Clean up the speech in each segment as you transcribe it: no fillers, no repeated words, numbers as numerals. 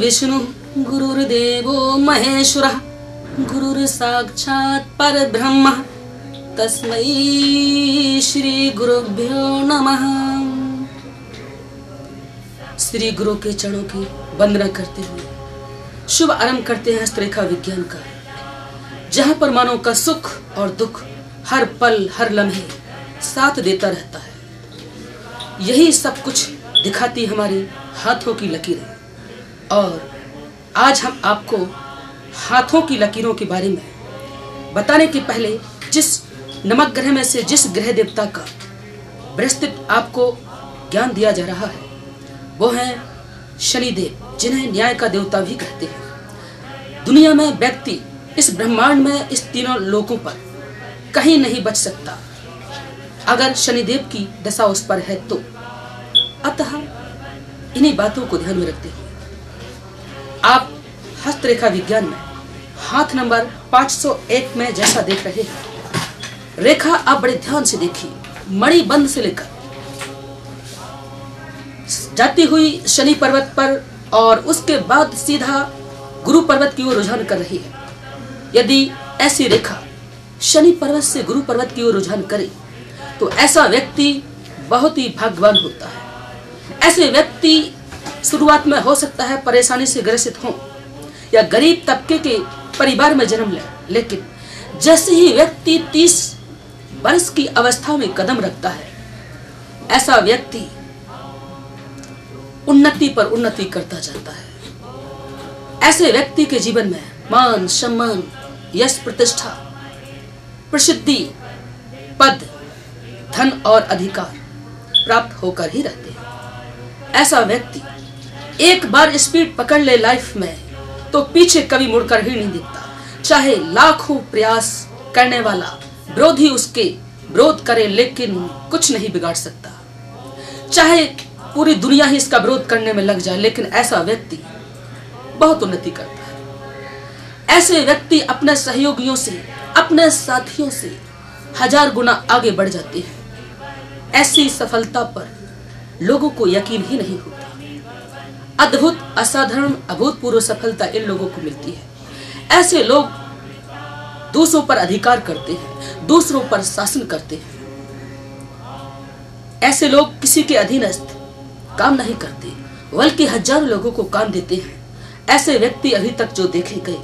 गुरुर्विष्णु गुरुर्देवो महेश्वरः गुरुर्साक्षात् परब्रह्म तस्मै श्री गुरुभ्यो नमः। श्री गुरु के चरणों की वंदना करते हुए शुभ आरंभ करते हैं हस्तरेखा विज्ञान का, जहां पर मानव का सुख और दुख हर पल हर लम्हे साथ देता रहता है। यही सब कुछ दिखाती हमारी हाथों की लकीरें। और आज हम आपको हाथों की लकीरों के बारे में बताने के पहले जिस नमक ग्रह में से जिस ग्रह देवता का बृहस्पति आपको ज्ञान दिया जा रहा है वो है शनिदेव, जिन्हें न्याय का देवता भी कहते हैं। दुनिया में व्यक्ति इस ब्रह्मांड में इस तीनों लोकों पर कहीं नहीं बच सकता अगर शनिदेव की दशा उस पर है तो। अतः इन्हीं बातों को ध्यान में रखते हुए आप हस्तरेखा विज्ञान में हाथ नंबर 501 में जैसा देख रहे हैं, रेखा आप बड़े ध्यान से देखिए, मणिबंध से लेकर जाती हुई शनि पर्वत पर और उसके बाद सीधा गुरु पर्वत की ओर रुझान कर रही है। यदि ऐसी रेखा शनि पर्वत से गुरु पर्वत की ओर रुझान करे तो ऐसा व्यक्ति बहुत ही भाग्यवान होता है। ऐसे व्यक्ति शुरुआत में हो सकता है परेशानी से ग्रसित हो या गरीब तबके के परिवार में जन्म ले, लेकिन जैसे ही व्यक्ति 30 वर्ष की अवस्था में कदम रखता है ऐसा व्यक्ति उन्नति पर उन्नति करता जाता है। ऐसे व्यक्ति के जीवन में मान सम्मान यश प्रतिष्ठा प्रसिद्धि पद धन और अधिकार प्राप्त होकर ही रहते हैं। ऐसा व्यक्ति एक बार स्पीड पकड़ ले लाइफ में तो पीछे कभी मुड़कर ही नहीं दिखता। चाहे लाखों प्रयास करने वाला विरोधी उसके विरोध करे लेकिन कुछ नहीं बिगाड़ सकता। चाहे पूरी दुनिया ही इसका विरोध करने में लग जाए लेकिन ऐसा व्यक्ति बहुत उन्नति करता है। ऐसे व्यक्ति अपने सहयोगियों से अपने साथियों से 1000 गुना आगे बढ़ जाते हैं। ऐसी सफलता पर लोगों को यकीन ही नहीं होता। अद्भुत असाधारण अभूतपूर्व सफलता इन लोगों को मिलती है। ऐसे लोग दूसरों पर अधिकार करते हैं, दूसरों पर शासन करते हैं। ऐसे लोग किसी के अधीनस्थ काम नहीं करते बल्कि हजारों लोगों को काम देते हैं। ऐसे व्यक्ति अभी तक जो देखे गए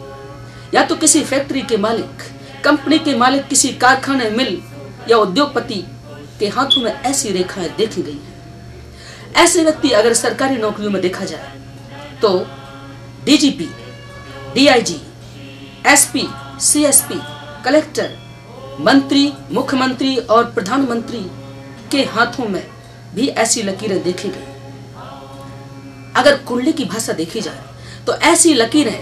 या तो किसी फैक्ट्री के मालिक, कंपनी के मालिक, किसी कारखाने मिल या उद्योगपति के हाथों में ऐसी रेखाएं देखी गई हैं। ऐसे व्यक्ति अगर सरकारी नौकरियों में देखा जाए तो DGP, DIG, SP, CSP, collector, मंत्री, मुख्यमंत्री और प्रधानमंत्री के हाथों में भी ऐसी लकीरें देखी गई। अगर कुंडली की भाषा देखी जाए तो ऐसी लकीरें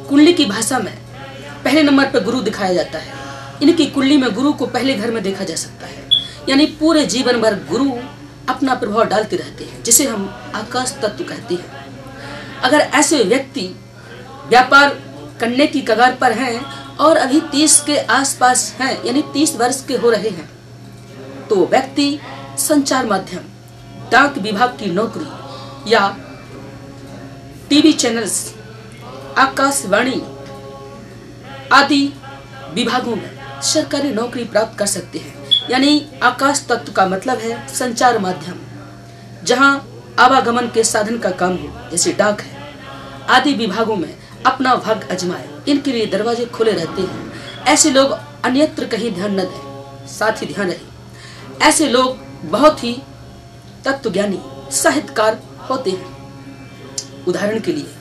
कुंडली की भाषा में पहले नंबर पर गुरु दिखाया जाता है। इनकी कुंडली में गुरु को पहले घर में देखा जा सकता है, यानी पूरे जीवन भर गुरु अपना प्रभाव डालते रहते हैं, जिसे हम आकाश तत्व कहते हैं। अगर ऐसे व्यक्ति व्यापार करने की कगार पर हैं और अभी 30 के आसपास हैं, यानी 30 वर्ष के हो रहे हैं, तो व्यक्ति संचार माध्यम, डाक विभाग की नौकरी या टीवी चैनल्स, आकाशवाणी आदि विभागों में सरकारी नौकरी प्राप्त कर सकते हैं। यानी आकाश तत्व का मतलब है संचार माध्यम, जहां आवागमन के साधन का काम हो, जैसे डाक है आदि विभागों में अपना भाग अजमाए। इनके लिए दरवाजे खुले रहते हैं। ऐसे लोग अन्यत्र कहीं ध्यान न दें, साथ ही ध्यान रहे ऐसे लोग बहुत ही तत्वज्ञानी साहित्यकार होते हैं। उदाहरण के लिए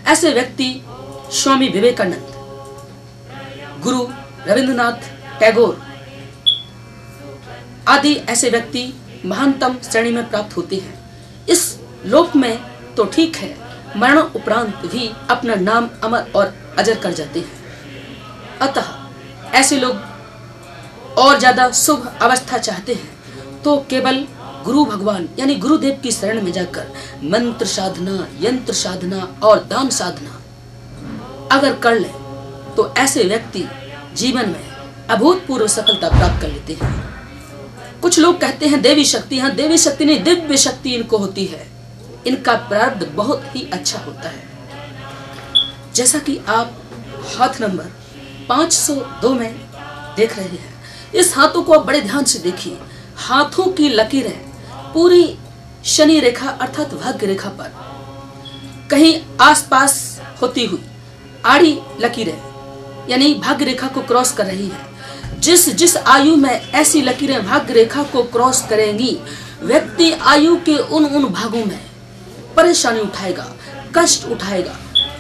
ऐसे व्यक्ति स्वामी विवेकानंद, गुरु रविंद्रनाथ टैगोर आदि ऐसे व्यक्ति महानतम श्रेणी में प्राप्त होते हैं। इस लोक में तो ठीक है, मरण उपरांत भी अपना नाम अमर और अजर कर जाते हैं। अतः ऐसे लोग और ज्यादा शुभ अवस्था चाहते हैं तो केवल गुरु भगवान यानी गुरुदेव की शरण में जाकर मंत्र साधना, यंत्र साधना और दान साधना अगर कर ले तो ऐसे व्यक्ति जीवन में अभूतपूर्व सफलता प्राप्त कर लेते हैं। कुछ लोग कहते हैं देवी शक्ति, हाँ देवी शक्ति नहीं, दिव्य शक्ति इनको होती है। इनका प्रारब्ध बहुत ही अच्छा होता है। जैसा कि आप हाथ नंबर 502 में देख रहे हैं, इस हाथों को आप बड़े ध्यान से देखिए। हाथों की लकीरें पूरी शनि रेखा अर्थात भाग्य रेखा पर कहीं आसपास होती हुई आड़ी लकीरें यानी भाग्य रेखा को क्रॉस कर रही है। जिस जिस आयु में ऐसी लकीरें भाग्य रेखा को क्रॉस करेंगी, व्यक्ति आयु के उन उन भागों में परेशानी उठाएगा, कष्ट उठाएगा,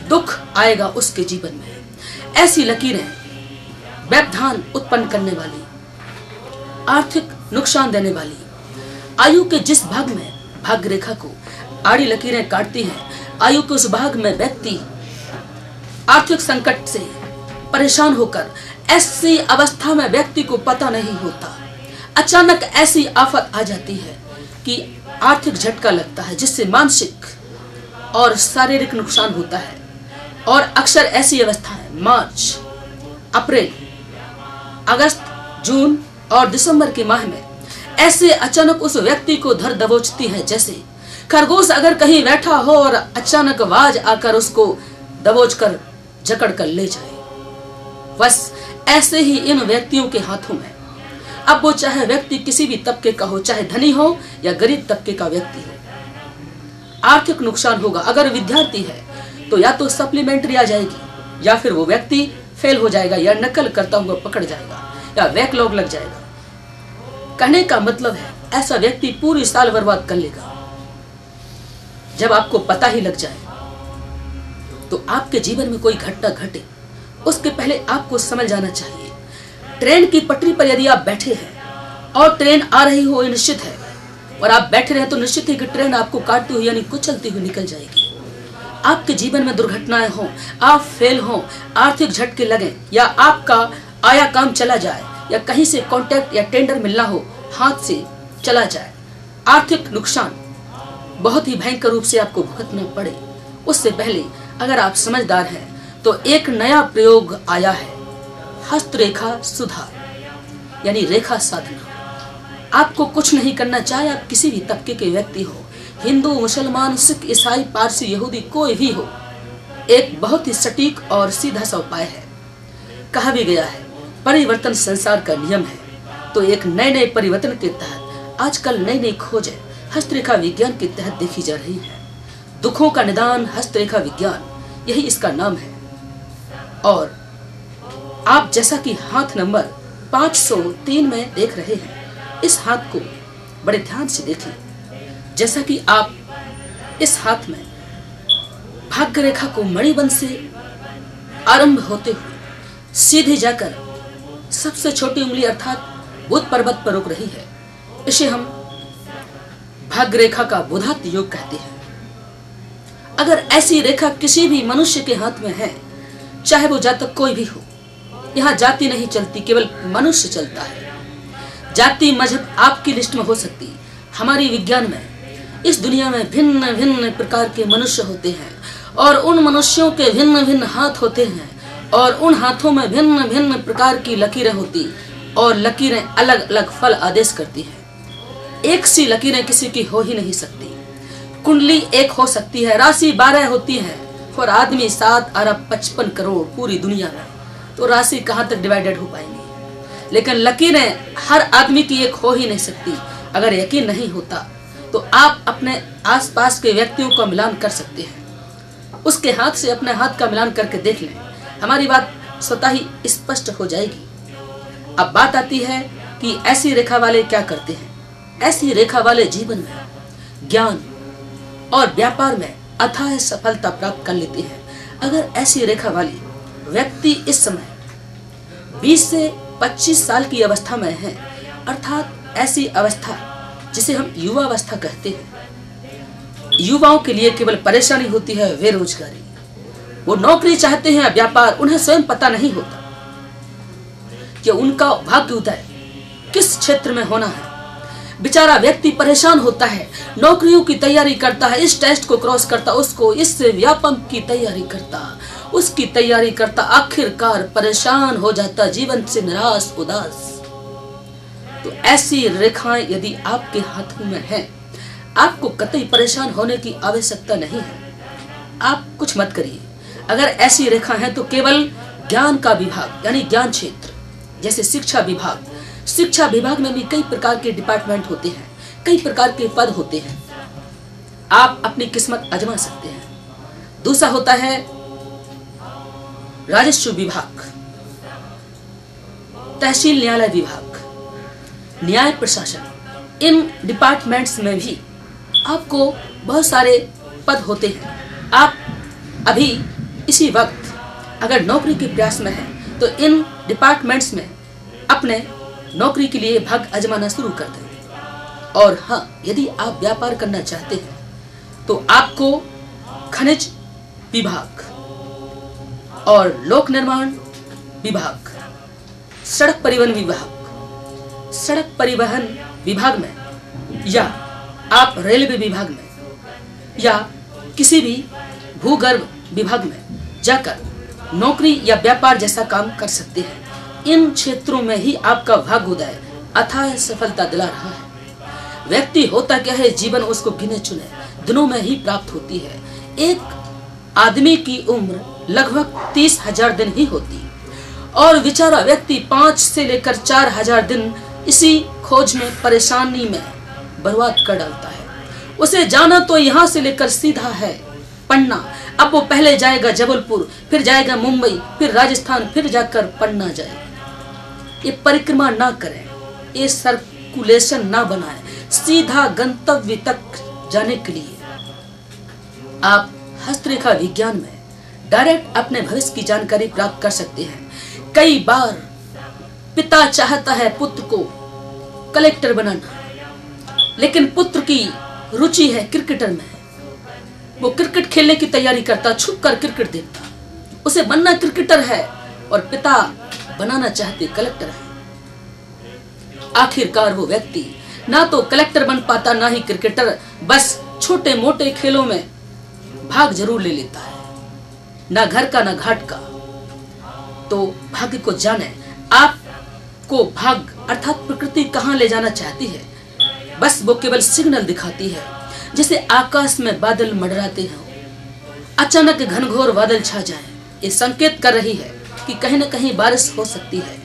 दुख आएगा उसके जीवन में। ऐसी लकीरें व्यवधान उत्पन्न करने वाली, आर्थिक नुकसान देने वाली, आयु के जिस भाग में भाग्य रेखा को आड़ी लकीरें काटती हैं, आयु के उस भाग में व्यक्ति आर्थिक संकट से परेशान होकर ऐसी अवस्था में व्यक्ति को पता नहीं होता, अचानक ऐसी आफत आ जाती है कि आर्थिक झटका लगता है, जिससे मानसिक और शारीरिक नुकसान होता है। और अक्सर ऐसी अवस्थाएं मार्च, अप्रैल, अगस्त, जून और दिसंबर के माह में ऐसे अचानक उस व्यक्ति को धर दबोचती है, जैसे खरगोश अगर कहीं बैठा हो और अचानक आवाज आकर उसको दबोच कर जकड़ कर ले जाए। बस ऐसे ही इन व्यक्तियों के हाथों में, अब वो चाहे व्यक्ति किसी भी तबके का हो, चाहे धनी हो या गरीब तबके का व्यक्ति हो, आर्थिक नुकसान होगा। अगर विद्यार्थी है तो या तो सप्लीमेंट्री आ जाएगी, या फिर वो व्यक्ति फेल हो जाएगा, या नकल करता हुआ पकड़ जाएगा, या बैकलॉग लग जाएगा। कहने का मतलब है ऐसा व्यक्ति पूरी साल बर्बाद कर लेगा। जब आपको पता ही लग जाए तो आपके जीवन में कोई घटना घटे उसके पहले आपको समझ जाना चाहिए। ट्रेन की पटरी पर यदि आप बैठे हैं और ट्रेन आ रही हो, ये निश्चित है, और आप बैठे रहे तो निश्चित है कि ट्रेन आपको काटती हुई यानी कुचलती हुई निकल जाएगी। आपके जीवन में दुर्घटनाएं हो, आप फेल हो, आर्थिक झटके लगे, या आपका आया काम चला जाए, या कहीं से कॉन्ट्रैक्ट या टेंडर मिलना हो हाथ से चला जाए, आर्थिक नुकसान बहुत ही भयंकर रूप से आपको भुगतना पड़े, उससे पहले अगर आप समझदार हैं तो एक नया प्रयोग आया है, हस्तरेखा सुधार यानी रेखा साधना। आपको कुछ नहीं करना, चाहे आप किसी भी तबके के व्यक्ति हो, हिंदू, मुसलमान, सिख, ईसाई, पारसी, यहूदी, कोई भी हो, एक बहुत ही सटीक और सीधा सा उपाय है। कहा भी गया है परिवर्तन संसार का नियम है। तो एक नए नए परिवर्तन के तहत आजकल नई नई खोजें हस्तरेखा विज्ञान के तहत देखी जा रही है। दुखों का निदान हस्तरेखा विज्ञान, यही इसका नाम है। और आप जैसा कि हाथ नंबर 503 में देख रहे हैं, इस हाथ को बड़े ध्यान से देखें। जैसा कि आप इस हाथ में भाग्य रेखा को मणिबंध से आरंभ होते हुए सीधे जाकर सबसे छोटी उंगली अर्थात बुध पर्वत पर रुक रही है, इसे हम भाग्य रेखा का बुधात योग कहते हैं। अगर ऐसी रेखा किसी भी मनुष्य के हाथ में है, चाहे वो जातक कोई भी हो, यहाँ जाति नहीं चलती, केवल मनुष्य चलता है। जाति मजहब आपकी लिस्ट में हो सकती, हमारी विज्ञान में इस दुनिया में भिन्न भिन्न प्रकार के मनुष्य होते हैं, और उन मनुष्यों के भिन्न भिन्न हाथ होते हैं, और उन हाथों में भिन्न भिन्न प्रकार की लकीरें होती, और लकीरें अलग अलग फल आदेश करती हैं। एक सी लकीरें किसी की हो ही नहीं सकती। कुंडली एक हो सकती है, राशि 12 होती है, और आदमी 7 अरब 55 करोड़ पूरी दुनिया में, तो राशि कहाँ तक डिवाइडेड हो पाएंगी। लेकिन लकीरें हर आदमी की एक हो ही नहीं सकती। अगर यकीन नहीं होता तो आप अपने आसपास के व्यक्तियों का मिलान कर सकते हैं, उसके हाथ से अपने हाथ का मिलान करके देख लें, हमारी बात स्वतः ही स्पष्ट हो जाएगी। अब बात आती है कि ऐसी रेखा वाले क्या करते हैं। ऐसी रेखा वाले जीवन में ज्ञान और व्यापार में अथाह सफलता प्राप्त कर लेते हैं। अगर ऐसी रेखा वाली व्यक्ति इस समय 20 से 25 साल की अवस्था में है, अर्थात ऐसी अवस्था जिसे हम युवा अवस्था कहते हैं। युवाओं के लिए केवल परेशानी होती है बेरोजगारी। वो नौकरी चाहते हैं, व्यापार, उन्हें स्वयं पता नहीं होता कि उनका भाग्य उदय किस क्षेत्र में होना है। बेचारा व्यक्ति परेशान होता है, नौकरियों की तैयारी करता है, इस टेस्ट को क्रॉस करता, उसको इस व्यापम की तैयारी करता, उसकी तैयारी करता, आखिरकार परेशान हो जाता, जीवन से निराश उदास। तो ऐसी रेखाएं यदि आपके हाथों में हैं, आपको कतई परेशान होने की आवश्यकता नहीं है। आप कुछ मत करिए। अगर ऐसी रेखा है तो केवल ज्ञान का विभाग यानी ज्ञान क्षेत्र, जैसे शिक्षा विभाग में भी कई प्रकार के डिपार्टमेंट होते हैं, कई प्रकार के पद होते हैं। आप अपनी किस्मत आजमा सकते हैं। दूसरा होता है राजस्व विभाग, तहसील न्यायालय विभाग, न्याय प्रशासन। इन डिपार्टमेंट्स में भी आपको बहुत सारे पद होते हैं। आप अभी इसी वक्त अगर नौकरी के प्रयास में हैं तो इन डिपार्टमेंट्स में अपने नौकरी के लिए भाग्य आजमाना शुरू कर दें। और हाँ, यदि आप व्यापार करना चाहते हैं तो आपको खनिज विभाग और लोक निर्माण विभाग, सड़क परिवहन विभाग में, या आप रेलवे विभाग में, या किसी भी भूगर्भ विभाग में जाकर नौकरी या व्यापार जैसा काम कर सकते हैं। इन क्षेत्रों में ही आपका भाग्योदय अथाह सफलता दिला रहा है। व्यक्ति होता क्या है, जीवन उसको गिने चुने दिनों में ही प्राप्त होती है। एक आदमी की उम्र लगभग 30,000 दिन ही होती और बेचारा व्यक्ति 5 से लेकर 4,000 दिन इसी खोज में, परेशानी में बर्बाद कर डालता है। उसे जाना तो यहाँ से लेकर सीधा है पन्ना। अब वो पहले जाएगा जबलपुर, फिर जाएगा मुंबई, फिर राजस्थान, फिर जाकर पन्ना जाएगा। ये परिक्रमा ना करें, ये सर्कुलेशन ना बनाएं। सीधा गंतव्य तक जाने के लिए आप हस्तरेखा विज्ञान में डायरेक्ट अपने भविष्य की जानकारी प्राप्त कर सकते हैं। कई बार पिता चाहता है पुत्र को कलेक्टर बनाना, लेकिन पुत्र की रुचि है क्रिकेटर में। वो क्रिकेट खेलने की तैयारी करता, छुप कर क्रिकेट देखता। उसे बनना क्रिकेटर है और पिता बनाना चाहते कलेक्टर है। आखिरकार वो व्यक्ति ना तो कलेक्टर बन पाता, ना ही क्रिकेटर, बस छोटे मोटे खेलों में भाग जरूर ले लेता है, ना घर का ना घाट का। तो भाग्य को जाने, आपको भाग्य अर्थात प्रकृति कहाँ ले जाना चाहती है, बस वो केवल सिग्नल दिखाती है। जैसे आकाश में बादल मंडराते हैं, अचानक घनघोर बादल छा जाए, ये संकेत कर रही है कि कहीं न कहीं बारिश हो सकती है।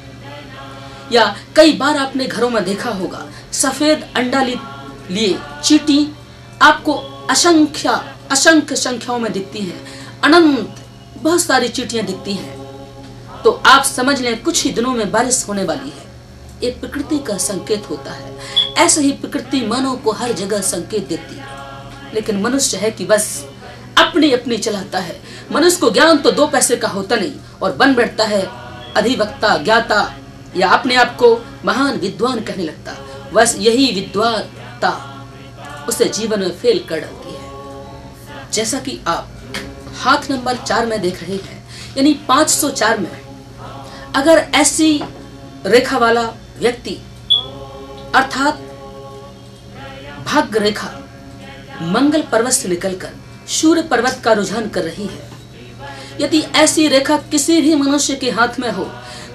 या कई बार आपने घरों में देखा होगा, सफेद अंडा लिए चींटी आपको असंख्य संख्याओं में दिखती हैं, अनंत बहुत सारी चींटियां दिखती हैं। तो आप समझ लें कुछ ही दिनों में बारिश होने वाली है। ये प्रकृति का संकेत होता है। ऐसे ही प्रकृति मानव को हर जगह संकेत देती है, लेकिन मनुष्य है कि बस अपनी अपनी चलाता है। मनुष्य को ज्ञान तो 2 पैसे का होता नहीं और बन बैठता है अधिवक्ता, ज्ञाता, या अपने आप को महान विद्वान कहने लगता। बस यही विद्वानता उसे जीवन में फेल कर डालती है। जैसा कि आप हाथ नंबर 4 में देख रहे हैं, यानी 504 में अगर ऐसी रेखा वाला व्यक्ति अर्थात भाग्य रेखा मंगल पर्वत से निकलकर सूर्य पर्वत का रुझान कर रही है, यदि ऐसी रेखा किसी भी मनुष्य के हाथ में हो,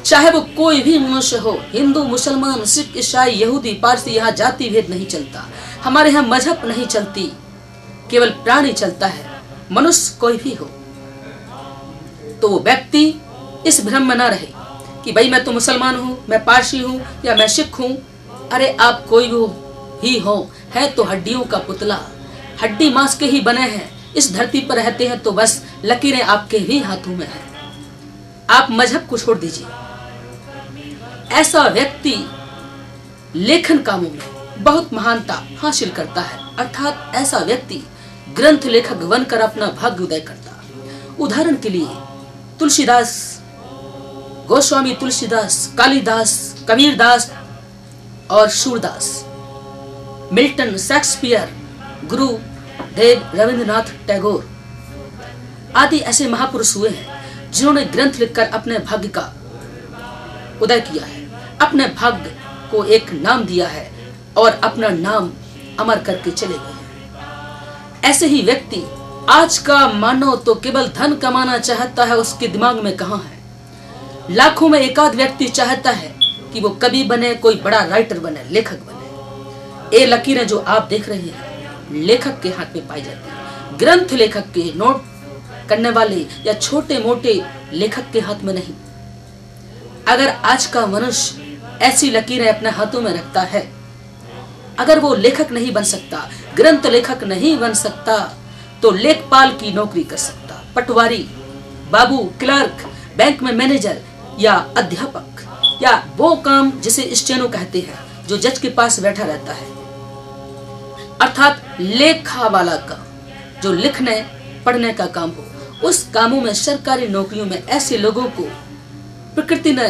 चाहे वो कोई भी मनुष्य हो, हिंदू, मुसलमान, सिख, ईसाई, यहूदी, पारसी, यहाँ जाति भेद नहीं चलता। हमारे यहाँ मजहब नहीं चलती, केवल प्राणी चलता है। मनुष्य कोई भी हो तो वो व्यक्ति इस भ्रम में ना रहे कि भाई मैं तो मुसलमान हूँ, मैं पारसी हूँ या मैं सिख हूँ। अरे आप कोई भी हो, है तो हड्डियों का पुतला, हड्डी मांस के ही बने हैं। इस धरती पर रहते हैं तो बस लकीरें आपके ही हाथों में है। आप मजहब को छोड़ दीजिए। ऐसा व्यक्ति लेखन कामों में बहुत महानता हासिल करता है, अर्थात ऐसा व्यक्ति ग्रंथ लेखक बनकर अपना भाग्य उदय करता। उदाहरण के लिए तुलसीदास, गोस्वामी तुलसीदास, कालिदास, कबीरदास और सूरदास, मिल्टन, शेक्सपियर, गुरु देव रविंद्रनाथ टैगोर आदि ऐसे महापुरुष हुए हैं जिन्होंने ग्रंथ लिखकर अपने भाग्य का उदय किया है, अपने भाग्य को एक नाम दिया है और अपना नाम अमर करके चले गए हैं। ऐसे ही व्यक्ति आज का मानव तो केवल धन कमाना चाहता है, उसके दिमाग में कहाँ है। लाखों में एकाध व्यक्ति चाहता है कि वो कवि बने, कोई बड़ा राइटर बने, लेखक बने। ये लकीरें जो आप देख रहे हैं लेखक के हाथ में पाई जाती है, ग्रंथ लेखक के, नोट करने वाले या छोटे मोटे लेखक के हाथ में नहीं। अगर आज का मनुष्य ऐसी लकीरें अपने हाथों में रखता है, अगर वो लेखक नहीं बन सकता, ग्रंथ लेखक नहीं बन सकता, तो लेखपाल की नौकरी कर सकता, पटवारी, बाबू, क्लर्क, बैंक में मैनेजर या अध्यापक, या वो काम जिसे स्टेनो कहते हैं, जो जज के पास बैठा रहता है, अर्थात लेखा वाला काम, जो लिखने पढ़ने का काम हो। उस कामों में, सरकारी नौकरियों में ऐसे लोगों को प्रकृति ने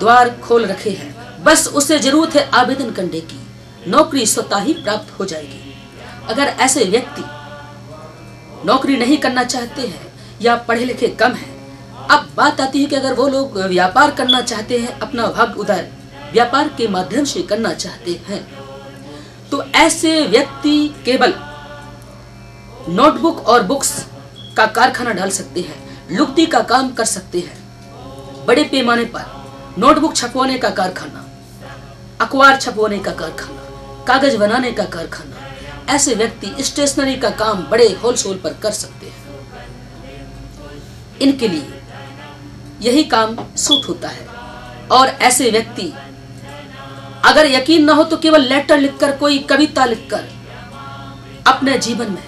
द्वार खोल रखे हैं। बस उसे जरूरत है आवेदन करने की, नौकरी स्वतः ही प्राप्त हो जाएगी। अगर ऐसे व्यक्ति नौकरी नहीं करना चाहते हैं या पढ़े लिखे कम हैं, अब बात आती है कि अगर वो लोग व्यापार करना चाहते हैं, अपना भाग्य उदय व्यापार के माध्यम से करना चाहते हैं, तो ऐसे व्यक्ति केवल नोटबुक और बुक्स का कारखाना डाल सकते हैं, लुगदी का काम कर सकते हैं। बड़े पैमाने पर नोटबुक छपवाने का कारखाना, अखबार छपवाने का कारखाना, कागज बनाने का कारखाना, ऐसे व्यक्ति स्टेशनरी का काम बड़े होलसेल पर कर सकते हैं। इनके लिए यही काम सूट होता है। और ऐसे व्यक्ति अगर यकीन ना हो तो केवल लेटर लिखकर, कोई कविता लिखकर अपने जीवन में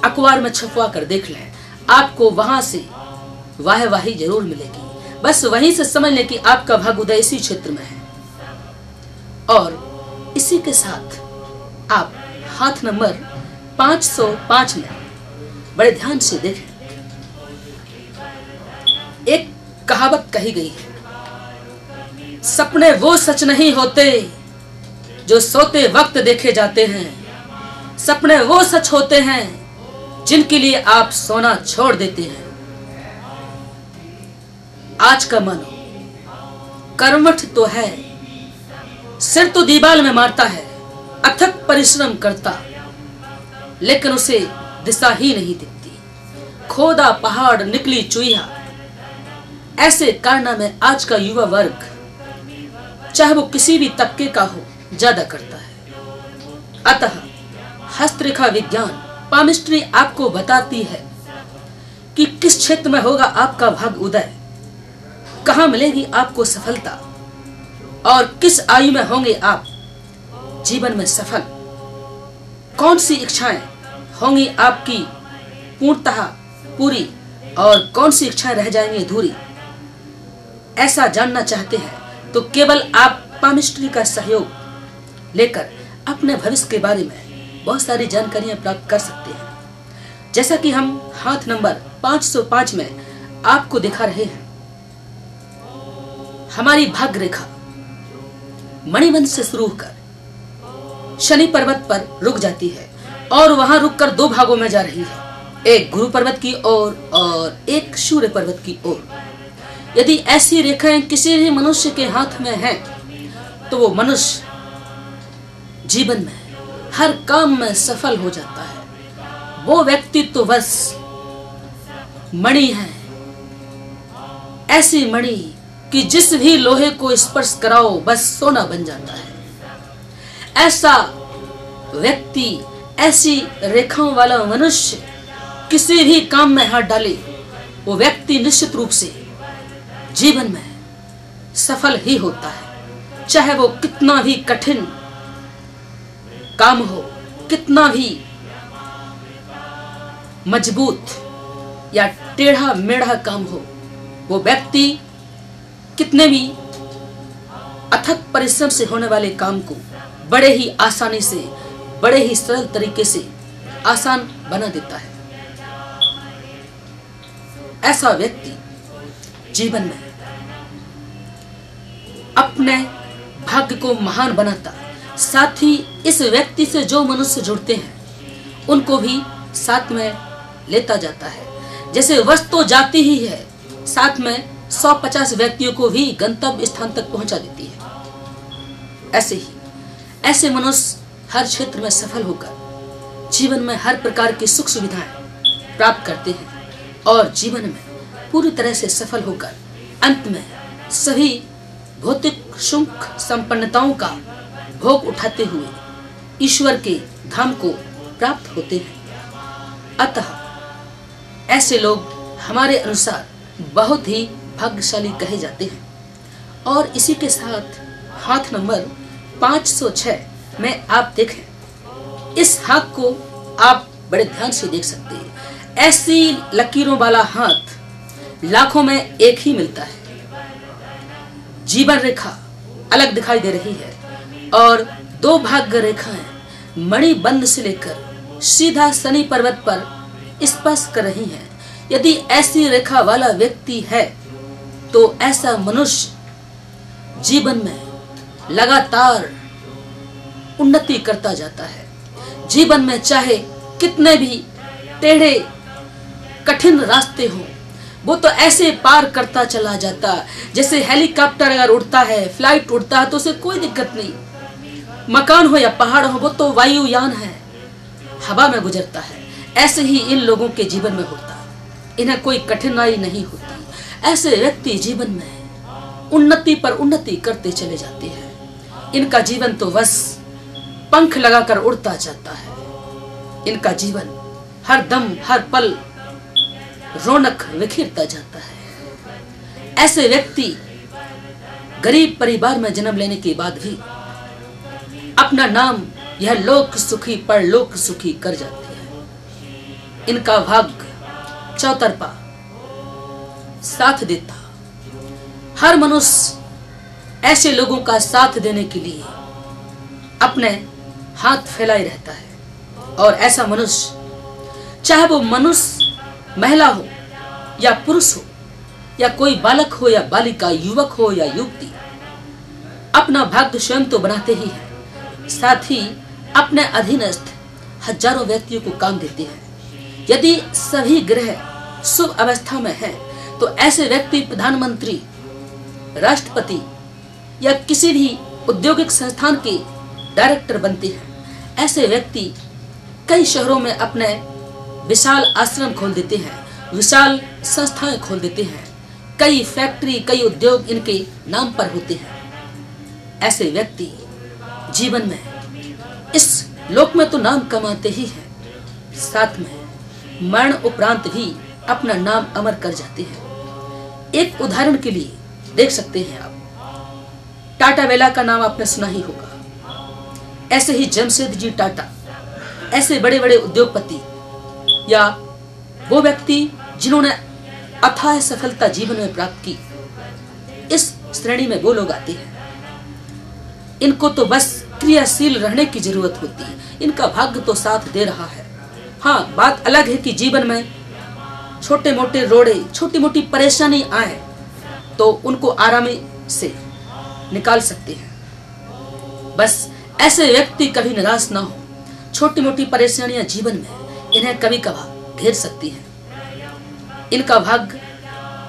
अखबार में छपवा कर देख लें, आपको वहां से वाहवाही जरूर मिलेगी। बस वहीं से समझ लें कि आपका भाग्य उदय इसी क्षेत्र में है। और इसी के साथ आप हाथ नंबर 505 में बड़े ध्यान से देखें। एक कहावत कही गई है, सपने वो सच नहीं होते जो सोते वक्त देखे जाते हैं, सपने वो सच होते हैं जिनके लिए आप सोना छोड़ देते हैं। आज का मानो कर्मठ तो है, सिर तो दीवार में मारता है, अथक परिश्रम करता, लेकिन उसे दिशा ही नहीं दिखती। खोदा पहाड़ निकली चुईया, ऐसे कारनामे आज का युवा वर्ग, चाहे वो किसी भी तबके का हो, ज्यादा करता है। अतः हस्तरेखा विज्ञान पामिस्ट्री आपको बताती है कि किस क्षेत्र में होगा आपका भाग्य उदय, कहां मिलेगी आपको सफलता, और किस आयु में होंगे आप जीवन में सफल, कौन सी इच्छाएं होंगी आपकी पूर्णतः पूरी और कौन सी इच्छाएं रह जाएंगी अधूरी। ऐसा जानना चाहते हैं तो केवल आप पामिस्ट्री का सहयोग लेकर अपने भविष्य के बारे में बहुत सारी जानकारियां प्राप्त कर सकते हैं। जैसा कि हम हाथ नंबर 505 में आपको दिखा रहे हैं, हमारी भाग्य रेखा मणिबंध से शुरू होकर शनि पर्वत पर रुक जाती है और वहां रुककर दो भागों में जा रही है, एक गुरु पर्वत की ओर और एक सूर्य पर्वत की ओर। यदि ऐसी रेखाएं किसी भी मनुष्य के हाथ में हैं, तो वो मनुष्य जीवन में हर काम में सफल हो जाता है। वो व्यक्ति तो बस मणि है, ऐसी मणि कि जिस भी लोहे को स्पर्श कराओ बस सोना बन जाता है। ऐसा व्यक्ति, ऐसी रेखाओं वाला मनुष्य किसी भी काम में हाथ डाले, वो व्यक्ति निश्चित रूप से जीवन में सफल ही होता है। चाहे वो कितना भी कठिन काम हो, कितना भी मजबूत या टेढ़ा मेढ़ा काम हो, वो व्यक्ति कितने भी अथक परिश्रम से होने वाले काम को बड़े ही आसानी से, बड़े ही सरल तरीके से आसान बना देता है। ऐसा व्यक्ति जीवन में अपने भाग्य को महान बनाता, साथ ही इस व्यक्ति से जो मनुष्य जुड़ते हैं उनको भी साथ में लेता जाता है। जैसे बस तो जाती ही है, साथ में 150 व्यक्तियों को भी गंतव्य स्थान तक पहुंचा देती है। ऐसे ही ऐसे मनुष्य हर क्षेत्र में सफल होकर जीवन में हर प्रकार की सुख सुविधाएं प्राप्त करते हैं और जीवन में पूरी तरह से सफल होकर अंत में सभी भौतिक सुख संपन्नताओं का भोग उठाते हुए ईश्वर के धाम को प्राप्त होते हैं। अतः ऐसे लोग हमारे अनुसार बहुत ही भाग्यशाली कहे जाते हैं। और इसी के साथ हाथ नंबर 506 में आप देखें, इस हाथ को आप बड़े ध्यान से देख सकते हैं। ऐसी लकीरों वाला हाथ लाखों में एक ही मिलता है। जीवन रेखा अलग दिखाई दे रही है और दो भाग्य रेखाएं मणिबंध से लेकर सीधा शनि पर्वत पर स्पर्श कर रही हैं। यदि ऐसी रेखा वाला व्यक्ति है तो ऐसा मनुष्य जीवन में लगातार उन्नति करता जाता है। जीवन में चाहे कितने भी टेढ़े कठिन रास्ते हों, वो तो ऐसे पार करता चला जाता। जैसे हेलीकॉप्टर अगर उड़ता है, फ्लाइट उड़ता है तो उसे कोई दिक्कत नहीं। मकान हो या पहाड़ हो, वो तो वायुयान है, हवा में गुजरता है। ऐसे ही इन लोगों के जीवन में होता है, इन्हें कोई कठिनाई नहीं होती। ऐसे व्यक्ति जीवन में उन्नति पर उन्नति करते चले जाते हैं। इनका जीवन तो बस पंख लगाकर उड़ता जाता है। इनका जीवन हर दम हर पल रौनक बिखेरता जाता है। ऐसे व्यक्ति गरीब परिवार में जन्म लेने के बाद भी अपना नाम यह लोक सुखी परलोक सुखी कर जाते हैं। इनका भाग्य चौतरफा साथ देता। हर मनुष्य ऐसे लोगों का साथ देने के लिए अपने हाथ फैलाए रहता है। और ऐसा मनुष्य, चाहे वो मनुष्य महिला हो या पुरुष हो या कोई बालक हो या बालिका, युवक हो या युवती, अपना भाग्य स्वयं तो बनाते ही है, साथ ही अपने अधीनस्थ हजारों व्यक्तियों को काम देते हैं। यदि सभी ग्रह शुभ अवस्था में हैं तो ऐसे व्यक्ति प्रधानमंत्री, राष्ट्रपति या किसी भी औद्योगिक संस्थान के डायरेक्टर बनते हैं। ऐसे व्यक्ति कई शहरों में अपने विशाल आश्रम खोल देते हैं, विशाल संस्थाएं खोल देते हैं। कई फैक्ट्री, कई उद्योग इनके नाम पर होते हैं। ऐसे व्यक्ति जीवन में इस लोक में तो नाम कमाते ही हैं, साथ में मरण उपरांत भी अपना नाम अमर कर जाते हैं। एक उदाहरण के लिए देख सकते हैं आप, टाटा वेला का नाम आपने सुना ही होगा। ऐसे ही जमशेदजी टाटा, ऐसे बड़े बड़े उद्योगपति या वो व्यक्ति जिन्होंने अथाह सफलता जीवन में प्राप्त की, इस श्रेणी में वो लोग आते हैं। इनको तो बस क्रियाशील रहने की जरूरत होती है। इनका भाग्य तो साथ दे रहा है। हाँ, बात अलग है कि जीवन में छोटे मोटे रोड़े, छोटी मोटी परेशानी आए तो उनको आरामी से निकाल सकते हैं। बस ऐसे व्यक्ति कभी निराश ना हो। छोटी मोटी परेशानियां जीवन में इन्हें कभी कभार घेर सकती हैं। इनका भाग्य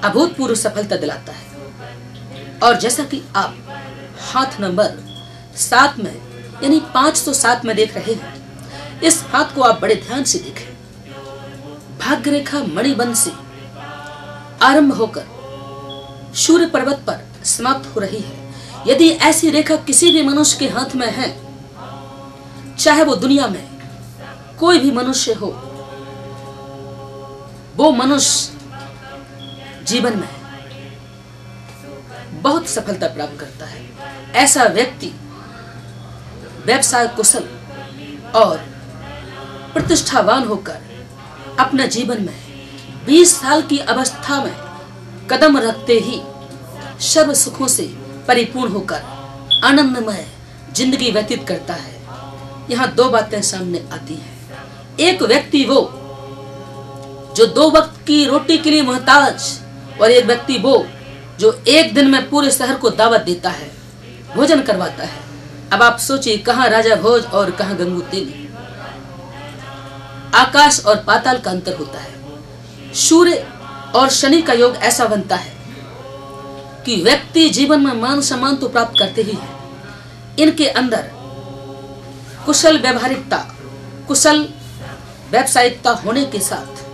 अभूतपूर्व सफलता दिलाता है। और जैसा कि आप हाथ नंबर 7 में यानी 507 में देख रहे हैं, इस हाथ को आप बड़े ध्यान से देखें। भाग्य रेखा मणिबंध से आरंभ होकर सूर्य पर्वत पर समाप्त हो रही है। यदि ऐसी रेखा किसी भी मनुष्य के हाथ में है, चाहे वो दुनिया में कोई भी मनुष्य हो, वो मनुष्य जीवन में बहुत सफलता प्राप्त करता है। ऐसा व्यक्ति व्यवसाय कुशल और प्रतिष्ठावान होकर अपने जीवन में 20 साल की अवस्था में कदम रखते ही सर्व सुखों से परिपूर्ण होकर आनंदमय जिंदगी व्यतीत करता है। यहाँ दो बातें सामने आती हैं। एक व्यक्ति वो जो 2 वक्त की रोटी के लिए मोहताज, और एक व्यक्ति वो जो एक दिन में पूरे शहर को दावत देता है, भोजन करवाता है। अब आप सोचिए, कहाँ राजा भोज और कहाँ गंगू तेली। आकाश और पाताल का अंतर होता है। सूर्य और शनि का योग ऐसा बनता है कि व्यक्ति जीवन में मान सम्मान तो प्राप्त करते ही है। इनके अंदर कुशल व्यवहारिकता, कुशल व्यावसायिकता होने के साथ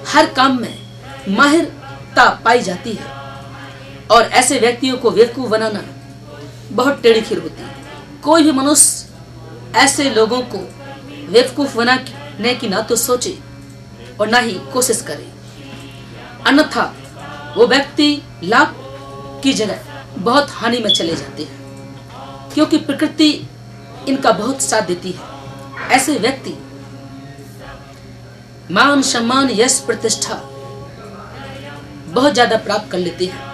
हर काम में माहिरता पाई जाती है। और ऐसे व्यक्तियों को बेवकूफ बनाना बहुत टेढ़ी खीर होती है। कोई भी मनुष्य ऐसे लोगों को बेवकूफ बनाने की ना तो सोचे और ना ही कोशिश करे, अन्यथा वो व्यक्ति लाभ की जगह बहुत हानि में चले जाते हैं, क्योंकि प्रकृति इनका बहुत साथ देती है। ऐसे व्यक्ति मान सम्मान यश प्रतिष्ठा बहुत ज्यादा प्राप्त कर लेते हैं।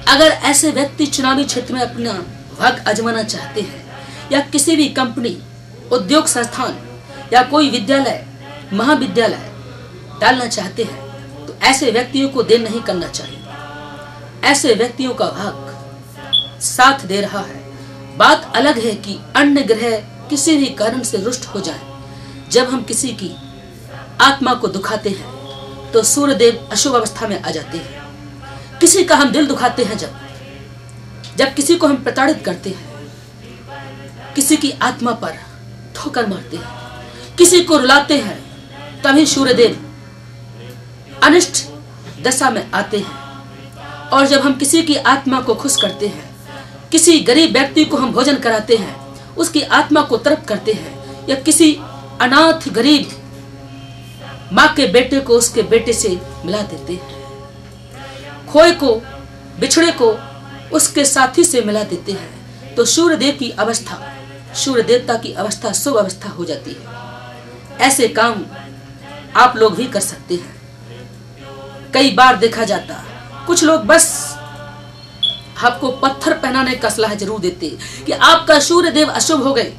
अगर ऐसे व्यक्ति चुनावी क्षेत्र में अपना भाग आजमाना चाहते हैं या किसी भी कंपनी, उद्योग संस्थान या कोई विद्यालय महाविद्यालय डालना चाहते हैं, तो ऐसे व्यक्तियों को देर नहीं करना चाहिए। ऐसे व्यक्तियों का भाग साथ दे रहा है। बात अलग है कि अन्य ग्रह किसी भी कारण से रुष्ट हो जाए। जब हम किसी की आत्मा को दुखाते हैं तो सूर्यदेव अशुभ अवस्था में आ जाते हैं। किसी का हम दिल दुखाते हैं, जब किसी को हम प्रताड़ित करते हैं, किसी की आत्मा पर ठोकर मारते हैं, किसी को रुलाते हैं, तभी सूर्यदेव अनिष्ट दशा में आते हैं। और जब हम किसी की आत्मा को खुश करते हैं, किसी गरीब व्यक्ति को हम भोजन कराते हैं, उसकी आत्मा को तृप्त करते हैं, या किसी अनाथ गरीब माँ के बेटे को उसके बेटे से मिला देते हैं, खोए को बिछड़े को उसके साथी से मिला देते हैं, तो सूर्यदेव की अवस्था, सूर्य देवता की अवस्था शुभ अवस्था हो जाती है। ऐसे काम आप लोग भी कर सकते हैं। कई बार देखा जाता कुछ लोग बस आपको पत्थर पहनाने का सलाह जरूर देते कि आपका सूर्य देव अशुभ हो गए,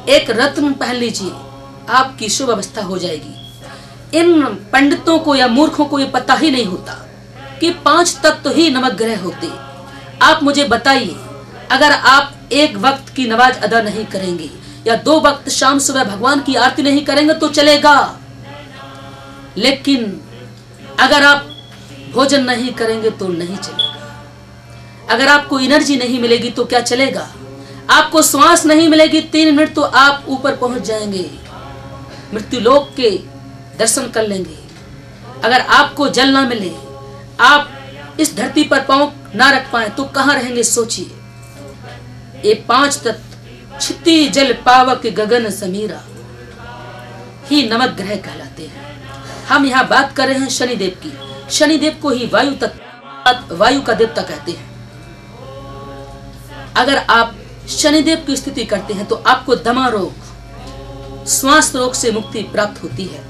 एक रत्न पहन लीजिए, आपकी शुभ अवस्था हो जाएगी। इन पंडितों को या मूर्खों को ये पता ही नहीं होता कि 5 तत्व ही नवग्रह ग्रह होते। आप मुझे बताइए, अगर आप एक वक्त की नमाज अदा नहीं करेंगे या 2 वक्त शाम सुबह भगवान की आरती नहीं करेंगे तो चलेगा, लेकिन अगर आप भोजन नहीं करेंगे तो नहीं चलेगा। अगर आपको एनर्जी नहीं मिलेगी तो क्या चलेगा? आपको श्वास नहीं मिलेगी 3 मिनट तो आप ऊपर पहुंच जाएंगे, मृत्यु लोक के दर्शन कर लेंगे। अगर आपको जल ना मिले, आप इस धरती पर पांव ना रख पाए तो कहां रहेंगे? सोचिए। ये 5 तत्व क्षिति जल पावक गगन समीरा ही नवग्रह कहलाते हैं। हम यहाँ बात कर रहे हैं शनिदेव की। शनिदेव को ही वायु तत्व, वायु का देवता कहते हैं। अगर आप शनिदेव की स्थिति करते हैं तो आपको दमा रोग, श्वास रोग से मुक्ति प्राप्त होती है।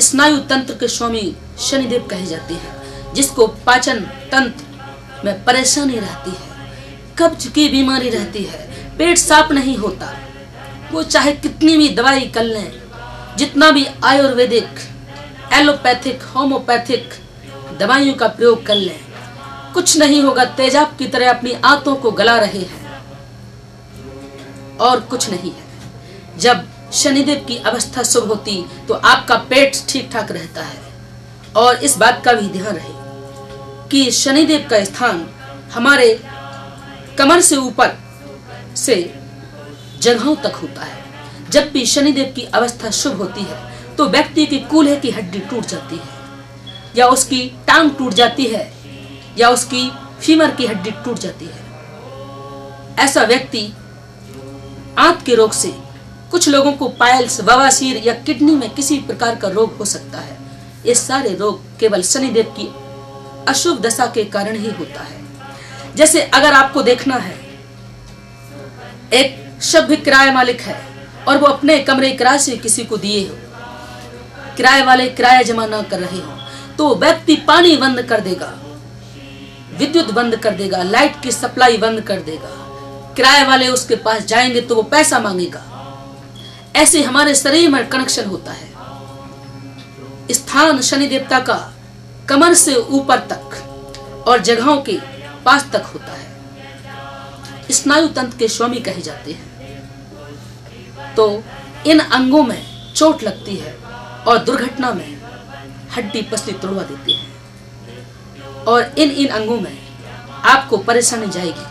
स्नायु तंत्र के स्वामी शनिदेव कहे जाते हैं। जिसको पाचन तंत्र में परेशानी रहती है, कब्ज की बीमारी रहती है, पेट साफ नहीं होता, वो चाहे कितनी भी दवाई कर लें, जितना भी आयुर्वेदिक, एलोपैथिक, होम्योपैथिक दवाइयों का प्रयोग कर लें, कुछ नहीं होगा। तेजाब की तरह अपनी आंतों को गला रहे हैं और कुछ नहीं है। जब शनिदेव की अवस्था शुभ होती तो आपका पेट ठीक ठाक रहता है। और इस बात का भी ध्यान रहे कि शनिदेव का स्थान हमारे कमर से ऊपर से जगहों तक होता है। जब भी शनिदेव की अवस्था शुभ होती है तो व्यक्ति की कूल्हे की हड्डी टूट जाती है, या उसकी टांग टूट जाती है, या उसकी फीमर की हड्डी टूट जाती है। ऐसा व्यक्ति आंत के रोग से, कुछ लोगों को पाइल्स, बवासीर या किडनी में किसी प्रकार का रोग हो सकता है। ये सारे रोग केवल शनिदेव की अशुभ दशा के कारण ही होता है। जैसे अगर आपको देखना है, एक सभ्य किराया मालिक है और वो अपने कमरे किराए से किसी को दिए हो, किराए वाले किराया जमा न कर रहे हो, तो व्यक्ति पानी बंद कर देगा, विद्युत बंद कर देगा, लाइट की सप्लाई बंद कर देगा। किराए वाले उसके पास जाएंगे तो वो पैसा मांगेगा। ऐसे हमारे शरीर में कनेक्शन होता है। स्थान शनि देवता का कमर से ऊपर तक और जगहों के पास तक होता है। स्नायु तंत्र के स्वामी कहे जाते हैं। तो इन अंगों में चोट लगती है और दुर्घटना में हड्डी पसली तोड़वा देती है, और इन अंगों में आपको परेशानी जाएगी।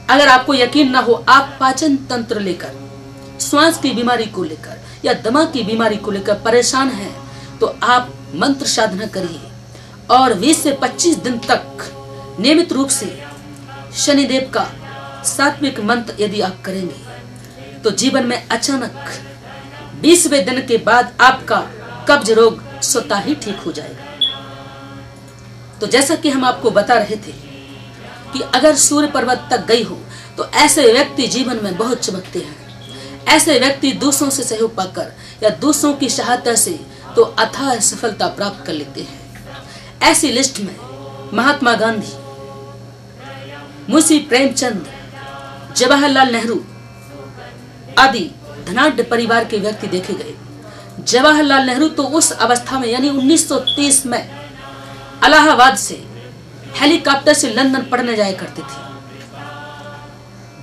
अगर आपको यकीन ना हो, आप पाचन तंत्र लेकर, श्वास की बीमारी को लेकर या दमा की बीमारी को लेकर परेशान हैं, तो आप मंत्र साधना करिए और 20 से 25 दिन तक नियमित रूप से शनिदेव का सात्विक मंत्र यदि आप करेंगे तो जीवन में अचानक 20वें दिन के बाद आपका कब्ज रोग स्वतः ही ठीक हो जाएगा। तो जैसा कि हम आपको बता रहे थे कि अगर सूर्य पर्वत तक गई हो तो ऐसे व्यक्ति जीवन में बहुत चमकते हैं। ऐसे व्यक्ति दूसरों से सहयोग पाकर या दूसरों की सहायता से तो अथाह सफलता प्राप्त कर लेते हैं। ऐसी लिस्ट में महात्मा गांधी, मुंशी प्रेमचंद, जवाहरलाल नेहरू आदि धनाढ्य परिवार के व्यक्ति देखे गए। जवाहरलाल नेहरू तो उस अवस्था में यानी 1930 में इलाहाबाद से हेलीकॉप्टर से लंदन पढ़ने जाया करते थे।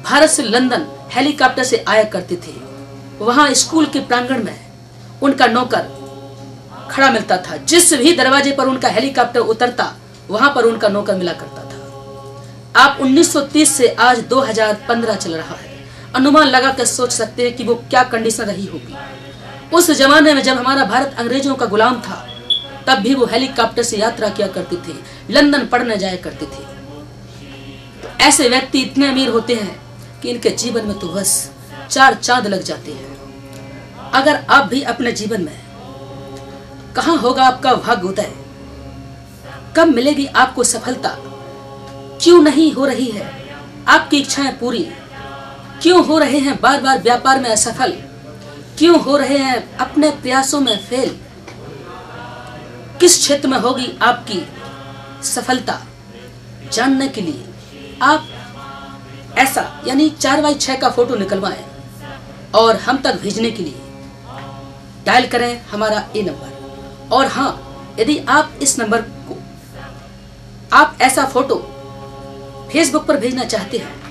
भारत से लंदन हेलीकॉप्टर से आया करते थे। वहां स्कूल के प्रांगण में उनका नौकर खड़ा मिलता था। जिस भी दरवाजे पर उनका हेलीकॉप्टर उतरता वहां पर उनका नौकर मिला करता था। आप 1930 से आज 2015 चल रहा है, अनुमान लगा कर सोच सकते हैं कि वो क्या कंडीशन रही होगी। उस जमाने में जब हमारा भारत अंग्रेजों का गुलाम था तब भी वो हेलीकॉप्टर से यात्रा किया करते थे, लंदन पढ़ने जाया करते थे। तो ऐसे व्यक्ति इतने अमीर होते हैं कि इनके जीवन में तो बस 4 चांद लग जाते हैं। अगर आप भी अपने जीवन में, कहां होगा आपका भाग्योदय, कब मिलेगी आपको सफलता, क्यों नहीं हो रही है आपकी इच्छाएं पूरी, क्यों हो रहे हैं बार बार व्यापार में असफल, क्यों हो रहे हैं अपने प्रयासों में फेल, किस क्षेत्र में होगी आपकी सफलता, जानने के लिए आप ऐसा यानी 4x6 का फोटो निकलवाएं और हम तक भेजने के लिए डायल करें हमारा ये नंबर। और हाँ, यदि आप इस नंबर को आप ऐसा फोटो फेसबुक पर भेजना चाहते हैं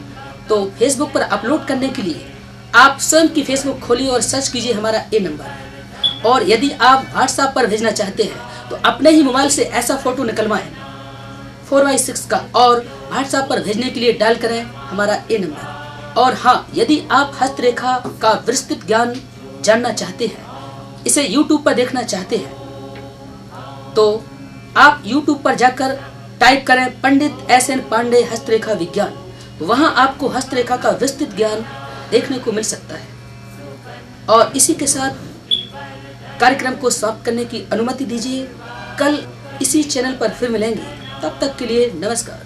तो फेसबुक पर अपलोड करने के लिए आप स्वयं की फेसबुक खोलिए और सर्च कीजिए हमारा ये नंबर। और यदि आप व्हाट्सएप पर भेजना चाहते हैं तो अपने ही मोबाइल से ऐसा फोटो निकलवाएं 4x6 का और व्हाट्सएप पर भेजने के लिए डायल करें हमारा ये नंबर। और हाँ, यदि आप हस्तरेखा का विस्तृत ज्ञान जानना चाहते हैं, इसे YouTube पर देखना चाहते हैं तो आप YouTube पर जाकर टाइप करें पंडित SN पांडे हस्तरेखा विज्ञान। वहां आपको हस्तरेखा का विस्तृत ज्ञान देखने को मिल सकता है। और इसी के साथ कार्यक्रम को समाप्त करने की अनुमति दीजिए। कल इसी चैनल पर फिर मिलेंगे, तब तक के लिए नमस्कार।